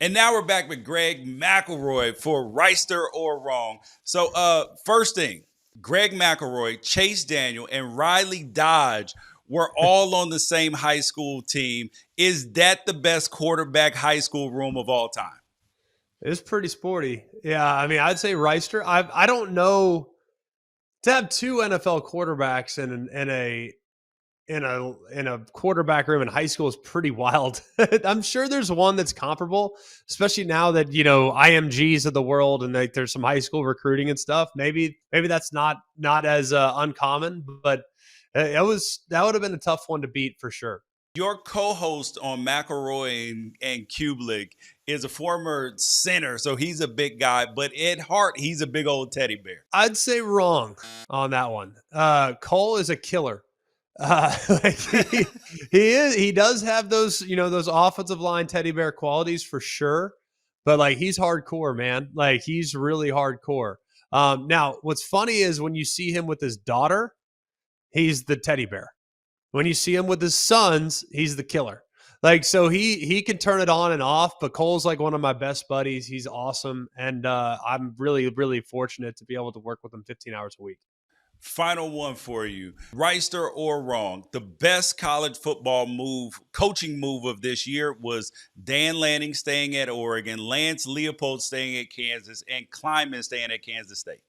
And now we're back with Greg McElroy for Wrighster or Wrong. So first thing, Greg McElroy, Chase Daniel, and Riley Dodge were all on the same high school team. Is that the best quarterback high school room of all time? It's pretty sporty. Yeah, I mean, I'd say Wrighster. I don't know, to have two NFL quarterbacks in a quarterback room in high school is pretty wild. I'm sure there's one that's comparable, especially now that, IMGs of the world and there's some high school recruiting and stuff. Maybe that's not as uncommon, but that would have been a tough one to beat for sure. Your co-host on McElroy and Kublik is a former center, so he's a big guy, but at heart, he's a big old teddy bear. I'd say wrong on that one. Cole is a killer. He does have those, those offensive line teddy bear qualities for sure, but he's hardcore, man. He's really hardcore. Now what's funny is when you see him with his daughter, he's the teddy bear. When you see him with his sons, he's the killer. So he can turn it on and off, but Cole's one of my best buddies. He's awesome. And I'm really, really fortunate to be able to work with him 15 hours a week. Final one for you. Wrighster or Wrong, the best college football coaching move of this year was Dan Lanning staying at Oregon, Lance Leopold staying at Kansas, and Kleiman staying at Kansas State.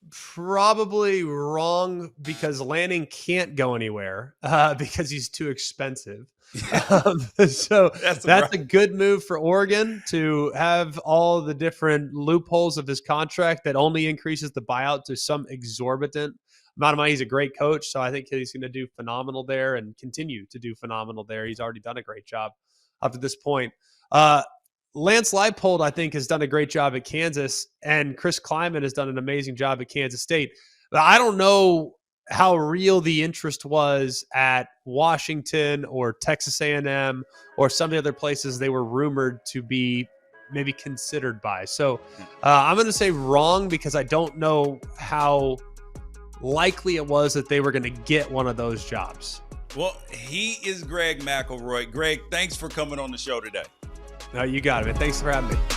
Probably wrong, because Lanning can't go anywhere because he's too expensive. So that's a good move for Oregon to have all the different loopholes of his contract that only increases the buyout to some exorbitant amount of money. He's a great coach, so I think he's going to do phenomenal there and continue to do phenomenal there. He's already done a great job up to this point. Lance Leipold, I think, has done a great job at Kansas, and Chris Kleiman has done an amazing job at Kansas State. But I don't know how real the interest was at Washington or Texas A&M or some of the other places they were rumored to be maybe considered by. So I'm going to say wrong, because I don't know how likely it was that they were going to get one of those jobs. Well, he is Greg McElroy. Greg, thanks for coming on the show today. No, you got it, man. Thanks for having me.